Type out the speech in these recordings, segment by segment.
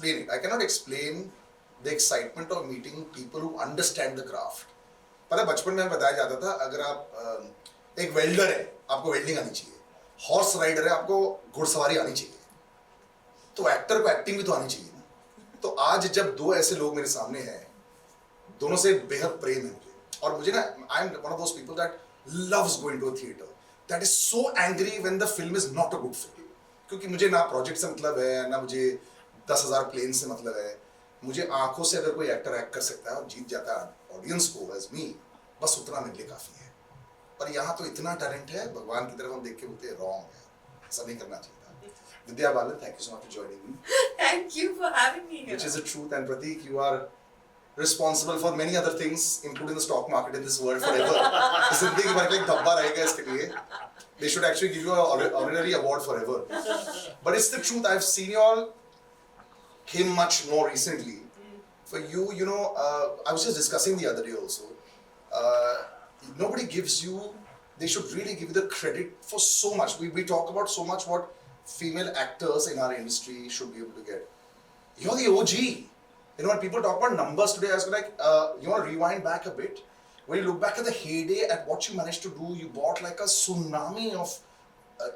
explain it. I cannot explain the excitement of meeting people who understand the craft. पता है बचपन में बताया जाता था अगर आप एक वेल्डर है आपको वेल्डिंग आनी चाहिए, हॉर्स राइडर है आपको घुड़सवारी आनी चाहिए, तो एक्टर को एक्टिंग भी तो आनी चाहिए ना. तो आज जब दो ऐसे लोग मेरे सामने हैं, दोनों से बेहद प्रेम है मुझे. और मुझे ना I am one of those people that loves going to a theatre, that is so angry when the film is not a good film. क्योंकि मुझे ना प्रोजेक्ट से मतलब है, ना मुझे 10,000 प्लेन से मतलब है. मुझे आंखों से अगर कोई एक्टर एक्ट कर सकता है और जीत जाता है ऑडियंस को एज मी, बस उतना मेरे लिए काफी है. पर यहाँ तो इतना टैलेंट है, भगवान की तरफ हम देख के बोलते हैं रॉन्ग है, ऐसा नहीं करना चाहिए था. Vidya Balan, thank you so much for joining me. Thank you for having me here. Which is the truth. And Prateek, you are responsible for many other things, including the stock market in this world forever. जिंदगी भर के एक धब्बा रहेगा इसके लिए. They should actually give you an honorary award forever. But it's the truth. I've seen you all him much more recently. For you, you know, I was just discussing the other day also. Nobody gives you. They should really give you the credit for so much. We talk about so much what female actors in our industry should be able to get. You're the OG. You know, when people talk about numbers today, I was like, you want to rewind back a bit? When you look back at the heyday, at what you managed to do, you brought like a tsunami of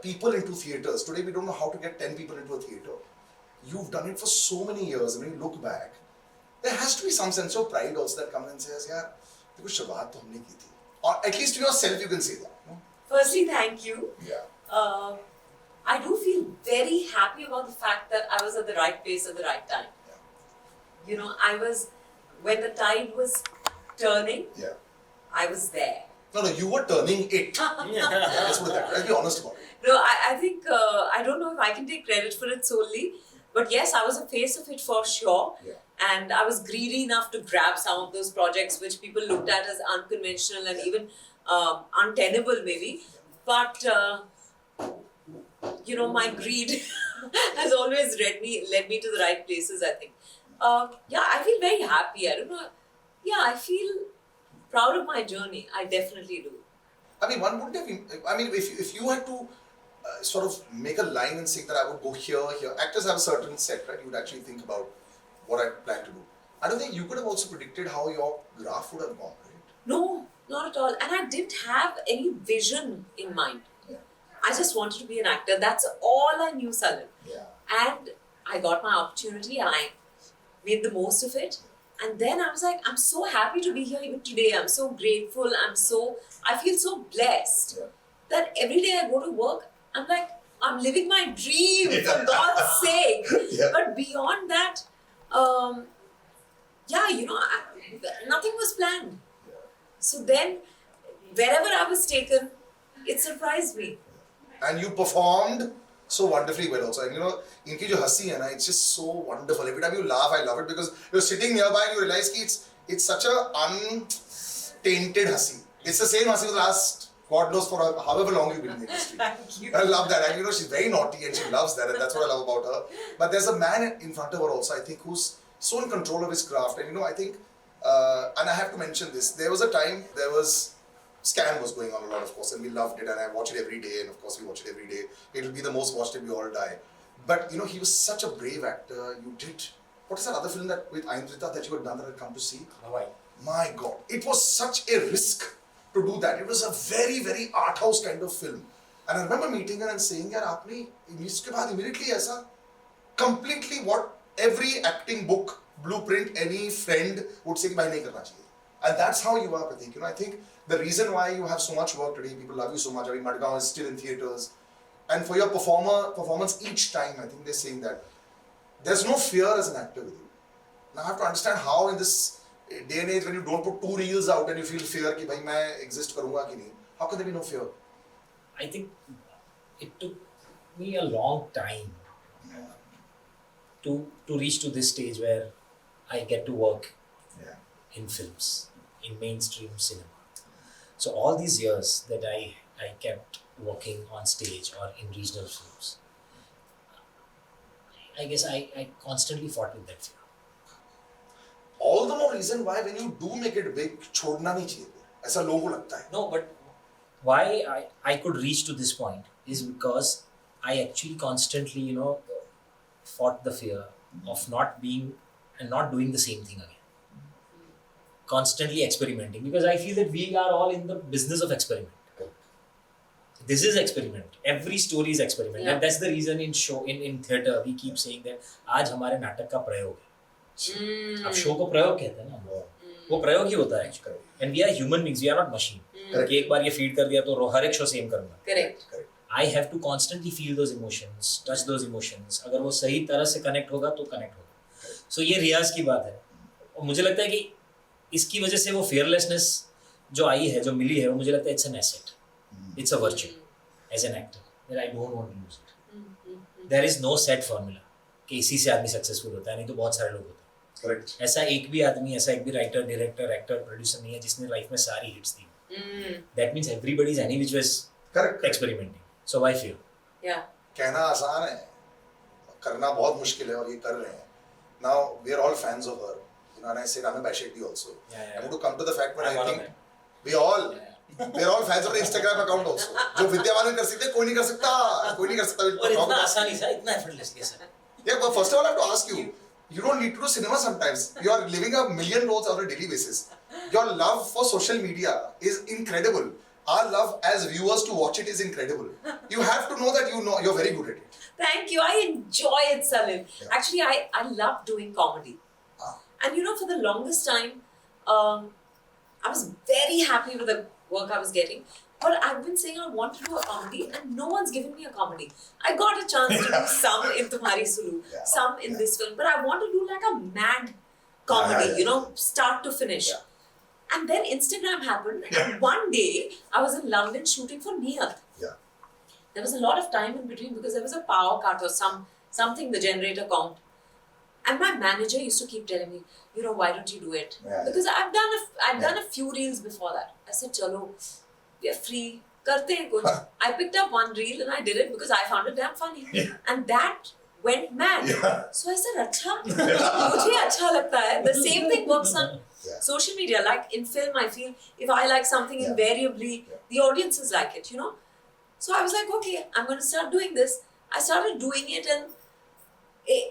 people into theatres. Today, we don't know how to get 10 people into a theatre. You've done it for so many years, and when you look back, there has to be some sense of pride also that comes and says, "Yeah, देखो शुरुआत तो हमने की थी." Or at least to yourself, you can say that. No? Firstly, thank you. Yeah. I do feel very happy about the fact that I was at the right place at the right time. Yeah. You know, I was, when the tide was turning, Yeah. I was there. No, you were turning it. Let's put it that way. Let's be honest about it. No, I think, I don't know if I can take credit for it solely, but yes, I was a face of it for sure. Yeah. And I was greedy enough to grab some of those projects which people looked at as unconventional and even untenable maybe. But, you know, my greed has always led me to the right places, I think. Yeah, I feel very happy. I don't know. Yeah, I feel proud of my journey. I definitely do. I mean, one wouldn't have. I mean, if you had to sort of make a line and say that I would go here, here. Actors have a certain set, right? You would actually think about what I plan to do. I don't think you could have also predicted how your graph would have gone, right? No, not at all. And I didn't have any vision in mind. Yeah. I just wanted to be an actor. That's all I knew, Salil. Yeah. And I got my opportunity and I made the most of it. And then I was like, I'm so happy to be here even today. I'm so grateful. I feel so blessed that every day I go to work, I'm like, I'm living my dream for God's sake. Yeah. But beyond that, yeah, you know, nothing was planned. Yeah. So then, wherever I was taken, it surprised me. And you performed so wonderfully well also. And you know, इनकी जो हंसी है ना, it's just so wonderful. Every time you laugh, I love it because you're sitting nearby and you realize कि it's such a untainted हंसी. It's the same हंसी for the last God knows for however long you've been in the industry. Thank you. I love that. And you know, she's very naughty and she loves that, and that's what I love about her. But there's a man in front of her also, I think, who's so in control of his craft. And you know, I think, and I have to mention this, there was a time, Scam was going on a lot, of course, and we loved it, and I watch it every day, and of course, we watch it every day. It'll be the most watched till we all die. But you know, he was such a brave actor. You did, what is that other film that with Aindrita that you had done that I'd come to see? Hawaii. My God, it was such a risk to do that. It was a very, very art house kind of film. And I remember meeting her and saying, "Yaar, aapne इसके बाद immediately ऐसा completely what every acting book blueprint any friend would say कि भाई नहीं करना चाहिए." And that's how you are, Prateek. You know, I think the reason why you have so much work today, people love you so much. I mean, Madgaon is still in theatres, and for your performance each time, I think they're saying that there's no fear as an actor with you. Now I have to understand how in this day and age when you don't put 2 reels out and you feel fear कि भाई मैं exist करूँगा कि नहीं. How can there be no fear? I think it took me a long time to reach to this stage where I get to work in films, in mainstream cinema. So all these years that I kept working on stage or in regional films, I guess I constantly fought with that fear. All the more reason why when you do make it big, छोड़ना नहीं चाहिए. ऐसा लोगों को लगता है. No, but why I could reach to this point is because I actually constantly, fought the fear of not being and not doing the same thing again. Constantly experimenting, because I feel that we are all in the business of experiment. This is experiment. Every story is experiment, Yeah. and that's the reason in theater we keep saying that आज हमारे नाटक का प्रयोग है. अब show को प्रयोग कहते हैं ना, वो प्रयोग ही होता है actually. And we are human beings, we are not machine. कि एक बार ये फीड कर दिया तो हर एक शो सेम करूँगा. Correct. I have to constantly feel those emotions, touch those emotions. अगर वो सही तरह से कनेक्ट होगा तो कनेक्ट होगा. So ये रियाज की बात है. और मुझे लगता है कि इसकी वजह से वो fearlessness जो आई है, जो मिली है, वो मुझे लगता है it's an asset. It's a virtue as an actor that I don't want to lose it. There is no set formula कि इसी से आदमी सक्सेसफुल होता है, नहीं तो बहुत सारे लोग होते हैं. Correct. ऐसा एक भी आदमी, ऐसा एक भी राइटर, डायरेक्टर, एक्टर, प्रोड्यूसर नहीं है जिसने लाइफ में सारी hits the. That means everybody is any which was Correct. experimenting. So why fear? Yeah. कहना आसान है, करना बहुत मुश्किल है और ये कर रहे हैं. Now we are all fans of her. You know, and I said I'm a Bashekti also. Yeah. I want to come to the fact where I'm I one of think them. we are all fans of the Instagram account also. जो विद्या बालन कर सकते कोई नहीं कर सकता, कोई नहीं कर सकता. और इतना आसानी से, इतना effortlessly sir. Yeah, but first of all, I have to ask you. You don't need to do cinema sometimes. You are living a million roles on a daily basis. Your love for social media is incredible. Our love as viewers to watch it is incredible. You have to know that you're very good at it. Thank you. I enjoy it, Salim. Yeah. Actually, I love doing comedy. And you know, for the longest time, I was very happy with the work I was getting. But I've been saying I want to do a comedy, and no one's given me a comedy. I got a chance to do some in Tumhari Sulu, Yeah. some in this film, but I want to do like a mad comedy, Yeah. you know, start to finish. Yeah. And then Instagram happened, and one day I was in London shooting for Niyat. Yeah. There was a lot of time in between because there was a power cut or something the generator conked. And my manager used to keep telling me, you know, why don't you do it? Yeah. Because I've done a few reels before that. I said, chalo, we are free. Karte hain kuch. I picked up one reel and I did it because I found it damn funny. And that went mad. Yeah. So I said, acha, mujhe acha lagta hai. The same thing works on Yeah. social media. Like in film, I feel if I like something, Yeah. invariably Yeah. the audiences like it, you know. So I was like, okay, I'm going to start doing this. I started doing it and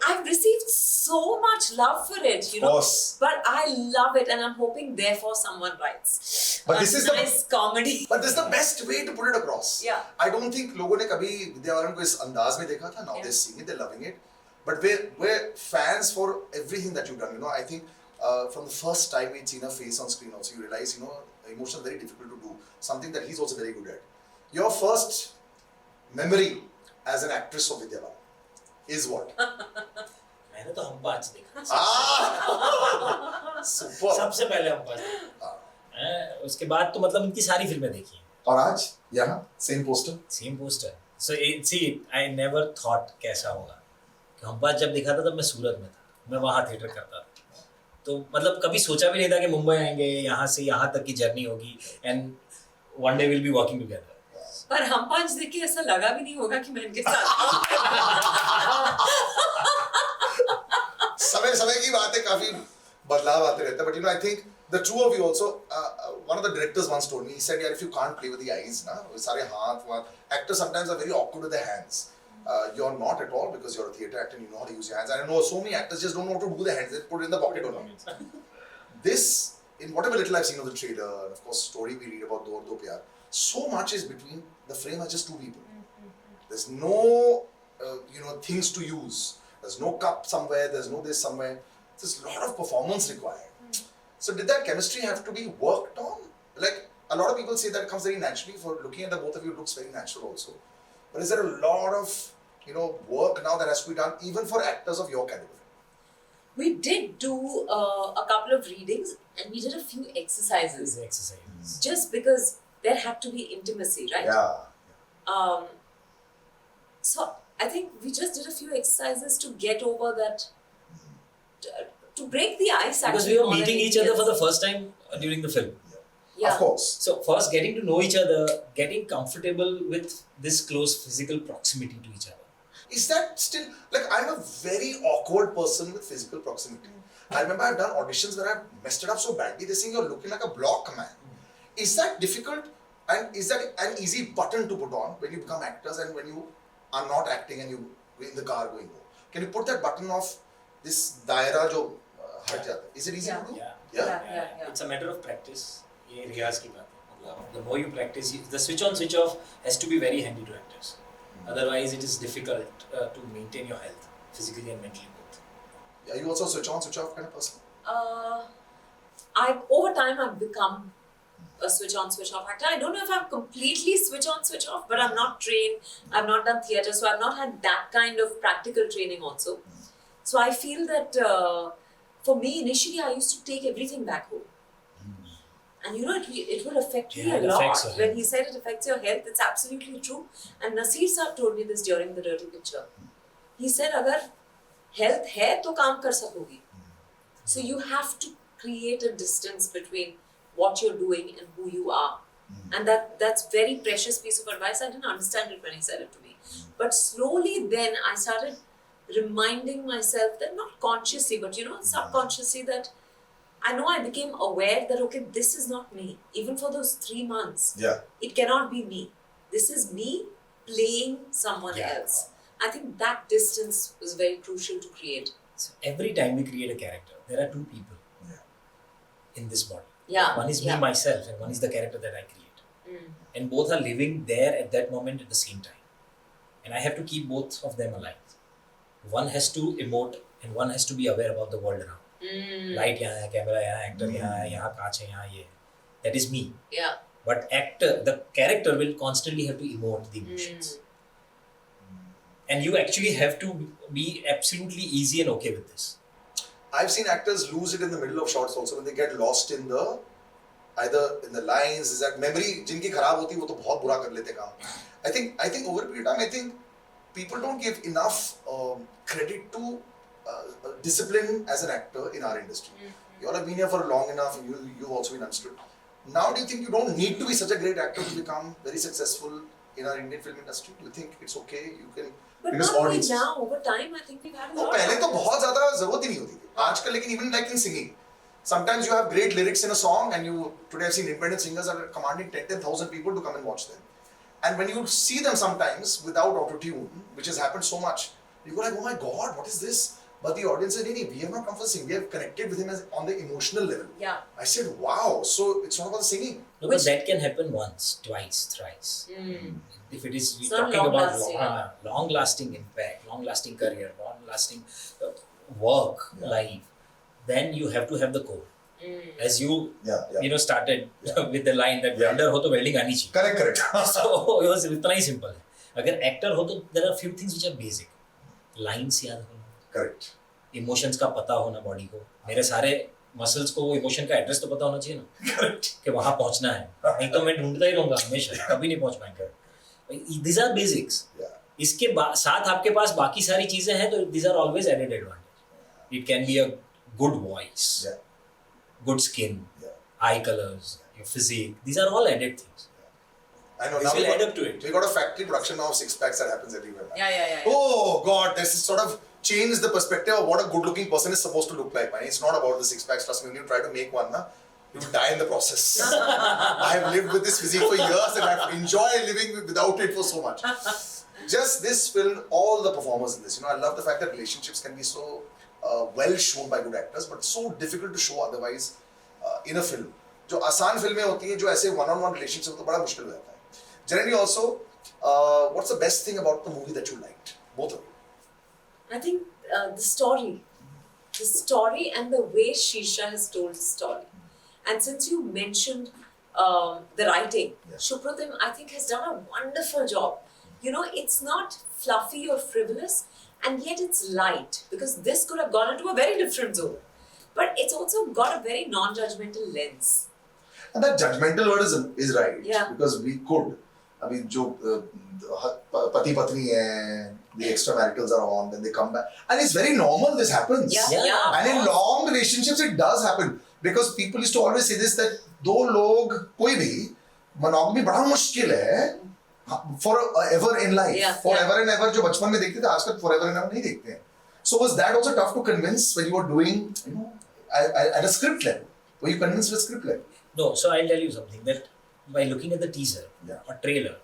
I've received so much love for it, you know. Of course. But I love it and I'm hoping therefore someone writes But a this is the- nice comedy. But this is the best way to put it across. Yeah. I don't think लोगों ने कभी विद्या बालन को इस अंदाज में देखा था. Now Yeah. they're seeing it, they're loving it. But we're fans for everything that you've done. You know, I think from the first time we'd seen her face on screen also, you realize, you know, emotion very difficult to do. Something that he's also very good at. Your first memory as an actress of Vidya Balan is what? मैंने तो हम पांच देखा. Super. सबसे पहले हम पांच देखा. उसके बाद तो मतलब उनकी सारी फिल्में देखी. और आज यहाँ same poster. Same poster. So see I never thought कैसा होगा. हम पांच जब देखा था तब मैं सूरत में था. मैं वहाँ थिएटर करता था. तो मतलब कभी सोचा भी नहीं था कि मुंबई आएंगे, यहाँ से यहाँ तक की जर्नी होगी and one day will be working together. पर हम पांच देख के ऐसा लगा भी नहीं होगा कि मैं इनके साथ समय की बात है, काफी बदलाव आते रहते हैं. But you know, I think the two of you also, one of the directors once told me, he said, यार if you can't play with the eyes, ना, सारे हाथ, actors sometimes are very awkward with their hands. You're not at all because you're a theatre actor and you know how to use your hands. And I know so many actors just don't know how to do their hands, they put it in the pocket only. This, in whatever little I've seen of the trailer, and of course story we read about Do Pyar, so much is between the frame are just two people. There's no, things to use. There's no cup somewhere, there's no this somewhere. There's a lot of performance required. So did that chemistry have to be worked on? Like, a lot of people say that it comes very naturally. For looking at the both of you, it looks very natural also. But is there a lot of, work now that has to be done, even for actors of your caliber? We did do a couple of readings and we did a few exercises exercises. just because there had to be intimacy, right? Yeah. So I think we just did a few exercises to get over that, to break the ice actually. Because we were more than meeting each anything other for else. the first time during the film. Yeah. Of course. So first getting to know each other, getting comfortable with this close physical proximity to each other. Is that still, like, I'm a very awkward person with physical proximity. I remember I've done auditions where I've messed it up so badly, they're saying you're looking like a block man. Is that difficult? And is that an easy button to put on when you become actors and when you are not acting and you're in the car going home? Can you put that button of this दायरा जो हट जाता है. Is it easy to do? Yeah. It's a matter of practice. ये रियाज की बात है. मतलब the more you practice, the switch on, switch off has to be very handy to actors. Otherwise, it is difficult to maintain your health, physically and mentally both. Are you also switch on, switch off kind of person? Over time I've become a switch on, switch off actor. I don't know if I'm completely switch on, switch off, but I'm not trained. I've not done theatre, so I've not had that kind of practical training also. So I feel that for me initially I used to take everything back home. And you know, it will affect me Yeah, a it lot. affects your When health. he said it affects your health, it's absolutely true. And Nasir Saab told me this during the Dirty Picture. He said, अगर health है तो काम कर सकोगी. So you have to create a distance between what you're doing and who you are. And that's very precious piece of advice. I didn't understand it when he said it to me. But slowly then I started reminding myself that not consciously, but you know, subconsciously that I know I became aware that okay, this is not me. Even for those 3 months, Yeah. it cannot be me. This is me playing someone Yeah. else. I think that distance was very crucial to create. So every time we create a character, there are two people in this body. Yeah. One is me, yeah. myself, and one is the character that I create. Mm. And both are living there at that moment at the same time. And I have to keep both of them alive. One has to emote and one has to be aware about the world around. Light यहाँ है, camera यहाँ है, actor यहाँ है, यहाँ कांच है, यहाँ ये है. That is me. Yeah. But the character will constantly have to emote the emotions. And you actually have to be absolutely easy and okay with this. I've seen actors lose it in the middle of shots also when they get lost in the either in the lines. Is that memory जिनकी खराब होती है वो तो बहुत बुरा कर लेते काम. I think over a period of time I think people don't give enough credit to discipline as an actor in our industry. You all have been here for long enough. You've also been understood. Now do you think you don't need to be such a great actor to become very successful in our Indian film industry? Do you think it's okay? You can But because not only audience. now, over time, I think we've had a तो lot. पहले तो of बहुत ज़्यादा ज़रूरत ही नहीं होती थी. आजकल लेकिन even like in singing, sometimes you have great lyrics in a song and you today I've seen independent singers are commanding 10,000 people to come and watch them. And when you see them sometimes without auto-tune, which has happened so much, you go like, oh my God, what is this? But the audience said, we have not come for singing. We have connected with him on the emotional level. Yeah. I said, wow, so it's not about the singing. No, but that can happen once, twice, thrice. If it is It's not talking about long-lasting. long-lasting impact, long-lasting career, long-lasting work life, then you have to have the core. As you started with the line that welder हो तो welding आनी चाहिए. Correct. So it was इतना ही simple है. अगर actor हो तो there are few things which are basic. Lines याद होना. Correct. Emotions का पता होना body को. मेरे सारे मसल्स को वो इमोशन का एड्रेस तो पता होना चाहिए ना कि वहां पहुंचना है. नहीं तो मैं ढूंढता ही रहूंगा हमेशा, कभी नहीं पहुंच पाएंगे. These are basics. इसके साथ आपके पास बाकी सारी चीजें हैं तो these are always added advantage. It can be a good voice, good skin, eye colors, your physique. These are all added things. I know. This Now will add up to it. We got a factory production now of 6-packs that happens everywhere. Yeah. Oh God, this is sort of changed the perspective of what a good-looking person is supposed to look like. Man. It's not about the 6-packs. Trust me, when you try to make one, you will die in the process. I have lived with this physique for years and I've enjoyed living without it for so much. Just this film, all the performers in this. I love the fact that relationships can be so well shown by good actors, but so difficult to show otherwise in a film. जो आसान फिल्में होती हैं, जो ऐसे one-on-one relationships होते हैं, बड़ा मुश्किल हो जाता है. Generally, also, what's the best thing about the movie that you liked? Both of you. I think the story and the way Sheersha has told the story. And since you mentioned the writing, Supratim, I think, has done a wonderful job. It's not fluffy or frivolous, and yet it's light, because this could have gone into a very different zone. But it's also got a very non-judgmental lens. And that judgmental word is right. Yeah. Because we could. I mean, जो पति पत्नी है, the extramaritals are on, then they come back, and it's very normal. This happens. Yeah. And in long relationships, it does happen, because people used to always say this, that दो लोग कोई भी monogamy बड़ा मुश्किल है forever in life. Forever and ever जो बचपन में देखते थे, आजकल forever and ever नहीं देखते हैं. So was that also tough to convince when you were doing, at a script level? Were you convinced with script level? No, so I'll tell you something, that by looking at the teaser or trailer,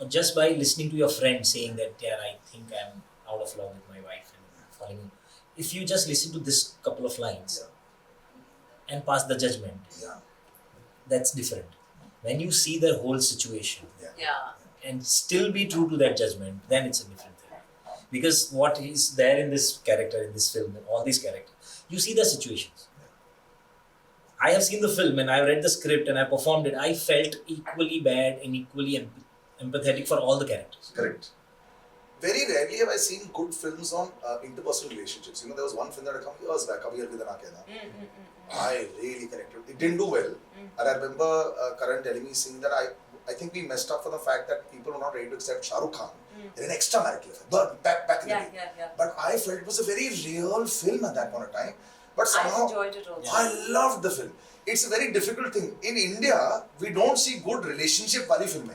or just by listening to your friend saying that, I think I'm out of love with my wife and falling in, if you just listen to this couple of lines and pass the judgment, that's different. When you see the whole situation and still be true to that judgment, then it's a different thing. Because what is there in this character, in this film, all these characters, you see the situations. I have seen the film and I read the script and I performed it. I felt equally bad and equally empathetic for all the characters. Correct. Very rarely have I seen good films on interpersonal relationships. You know, there was one film that I come years back, Kabhi Alvida Na Kehna. I really connected. It didn't do well. And I remember Karan telling me, saying that I think we messed up for the fact that people were not ready to accept Shah Rukh Khan in an extramarital affair. But back in the day. But I felt it was a very real film at that point of time. But somehow, I enjoyed it also. I loved the film. It's a very difficult thing. In India, we don't see good relationship वाली फिल्में.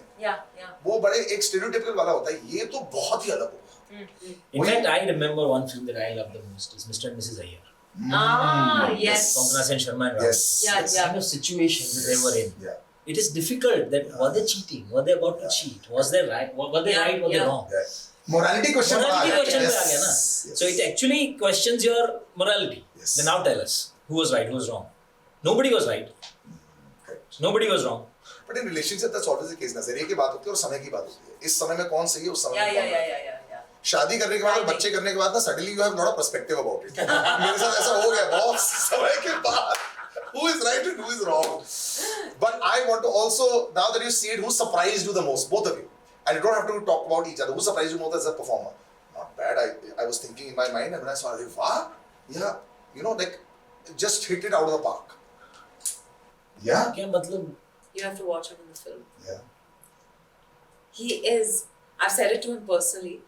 वो बड़े एक stereotypical वाला होता है. ये तो बहुत ही अलग होगा. In fact, I remember one film that I love the most is Mr. and Mrs. Iyer. Yes. Konkana Sen Sharma and Rahul. Yes. The kind of situation that they were in. Yeah. It is difficult that were they cheating? Were they about to cheat? Was they right? Were they right? Were they wrong? Yeah. Morality question. Morality question yes. पे आ गया ना. So it actually questions your morality. Yes. Then now tell us who was right, who was wrong. Nobody was right. Correct. Nobody was wrong. But in relationship, that's always the case. नजरिए की बात होती है और समय की बात होती है. इस समय में कौन सही है, उस समय में कौन गलत है. शादी करने के बाद और बच्चे करने के बाद ना suddenly you have lot of perspective about it. मेरे साथ ऐसा हो गया बहुत समय के बाद. Who is right and who is wrong? But I want to also, now that you see it, who surprised you the most? Both of you. And you don't have to talk about each other. Who surprised you most as a performer? Not bad. I was thinking in my mind, and when I saw it, wow, yeah, you know, like just hit it out of the park. Yeah. क्या मतलब? You have to watch him in the film. Yeah. He is, I've said it to him personally,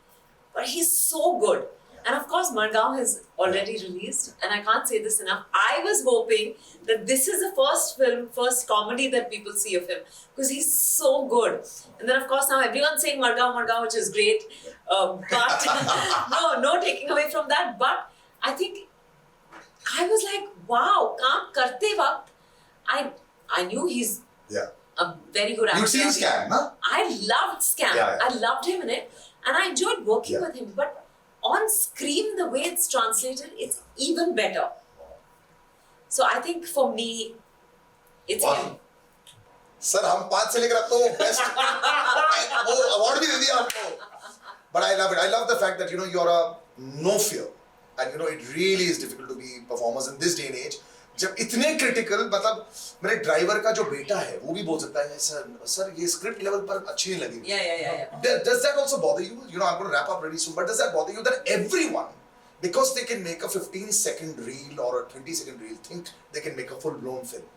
but he's so good. And of course, Margaon has already released, and I can't say this enough. I was hoping that this is the first comedy that people see of him, because he's so good. And then, of course, now everyone's saying Margaon, which is great. But no taking away from that. But I think I was like, wow, kaam karte waqt, I knew he's a very good actor. You've seen Scam, na? I loved Scam. Yeah. I loved him in it, and I enjoyed working Yeah. with him. But on screen, the way it's translated, it's even better. So I think for me, it's him. Sir हम 5 से लेकर अब तो best वो award भी दे दिया आपको. But I love it. I love the fact that, you know, you're a no fear, and you know it really is difficult to be performers in this day and age. जब इतने critical, मतलब मेरे driver का जो बेटा है वो भी बोल सकता है सर ये स्क्रिप्ट लेवल पर अच्छी नहीं लगी. Yeah. Does that also bother you? You know, I'm going to wrap up really soon, but does that bother you that everyone, because they can make a 15-second reel or a 20-second reel, think they can make a full-blown film?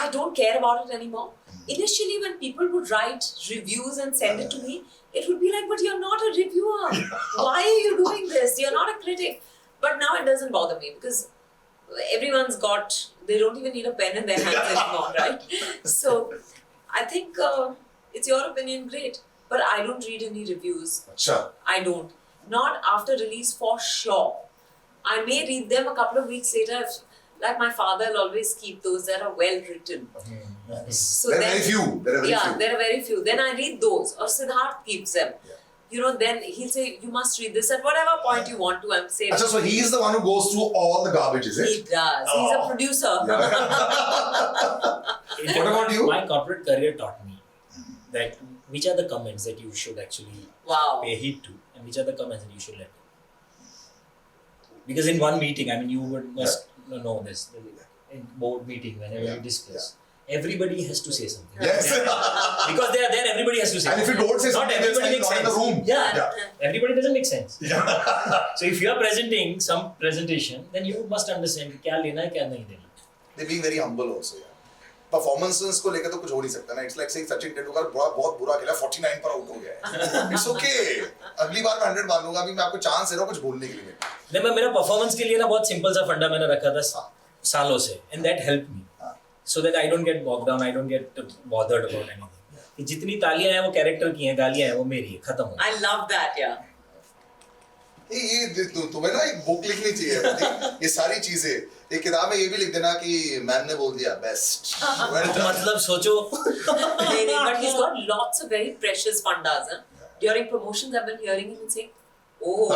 I don't care about it anymore. Initially, when people would write reviews and send it to me, it would be like, but you're not a reviewer. Why are you doing this? You're not a critic. But now it doesn't bother me, because everyone's got, they don't even need a pen in their hands anymore, right? So I think it's your opinion, great. But I don't read any reviews. Sure. I don't. Not after release for sure. I may read them a couple of weeks later. Like my father will always keep those that are well written. So There are then, very few. There are very few. there are very few. Then I read those. Or Siddharth keeps them. You know, then he'll say, you must read this at whatever point you want to. I'm saying. Achha, so he is the one who goes through all the garbage, is He it? does. He's a producer. What about you? My corporate career taught me that which are the comments that you should actually Wow. pay heed to, and which are the comments that you should let go. Because in one meeting, I mean, you must know this. In board meeting, whenever you discuss, everybody has to say something. Yes. Because they are there, everybody has to say And if you don't say Not something, everybody then makes not in the sense. room. Yeah. Yeah. Everybody doesn't make sense. Yeah. So if you are presenting some presentation, then you must understand कि क्या लेना है क्या नहीं लेना. They're being very humble also. Yeah. Performances को लेकर तो कुछ हो नहीं सकता ना. It's like saying Sachin Tendulkar बहुत बुरा खेला 49 पर आउट हो गया है. It's okay. अगली बार मैं 100 मार लूंगा. अभी मैं आपको चांस दे रहा हूँ कुछ बोलने के लिए. नहीं मैं मेरा परफॉर्मेंस के लिए ना बहुत सिंपल सा फंडा मैंने रखा था सालों से, and that helped me so that I don't get bogged down, I don't get bothered about anything. कि जितनी तालियां हैं वो कैरेक्टर की हैं, गालियां हैं वो मेरी है, खत्म हो. I love that, yeah. ये तुम्हें ना एक बुक लिखनी चाहिए. ये सारी चीजें एक किताब में ये भी लिख देना कि मैम ने बोल दिया बेस्ट. मतलब सोचो. But he's got lots of very precious fundas. During promotions, I've been hearing him say, Oh.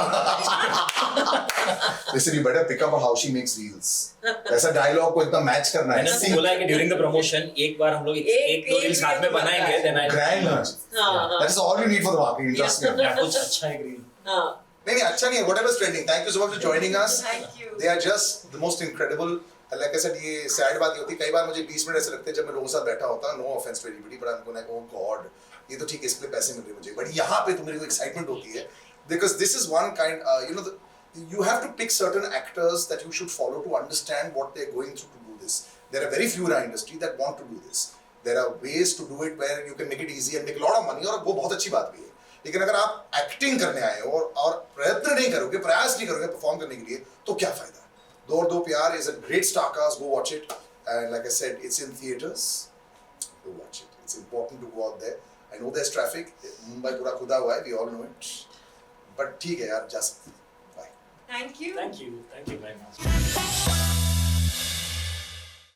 Listen, you better pick up on how she makes reels. ऐसा डायलॉग को इतना मैच करना है. मैंने उसको बोला है कि ड्यूरिंग द प्रमोशन एक बार हम लोग एक दो रील्स साथ में बनाएंगे, then I Grand. That is all you need for the marketing. Trust me. कुछ अच्छा एक रील. नहीं अच्छा नहीं है. Whatever is trending. Thank you so much for joining us. Thank you. They are just the most incredible. Like I said, ये sad बात ये होती है. कई बार मुझे 20 मिनट ऐसे लगते हैं जब मैं लोगों के साथ बैठा होता. No offense to anybody, but I'm going oh God. ये तो ठीक है, इसके लिए पैसे मिल रहे मुझे. But यहाँ पे तो मेरे को excitement होती है. Because this is one kind, you have to pick certain actors that you should follow to understand what they're going through to do this. There are very few in our industry that want to do this. There are ways to do it where you can make it easy and make a lot of money, और वो बहुत अच्छी बात भी है. लेकिन अगर आप एक्टिंग करने आए हो और प्रयत्न नहीं करोगे, प्रयास नहीं करोगे परफॉर्म करने के लिए, तो क्या फायदा? दो और दो प्यार is a great star cast. Go watch it. And like I said, it's in theaters. Go watch it. It's important to go out there. I know there's traffic. Mumbai पूरा खुदा हुआ है. We all know it. But ठीक है यार, just bye. Thank you. Thank you very much.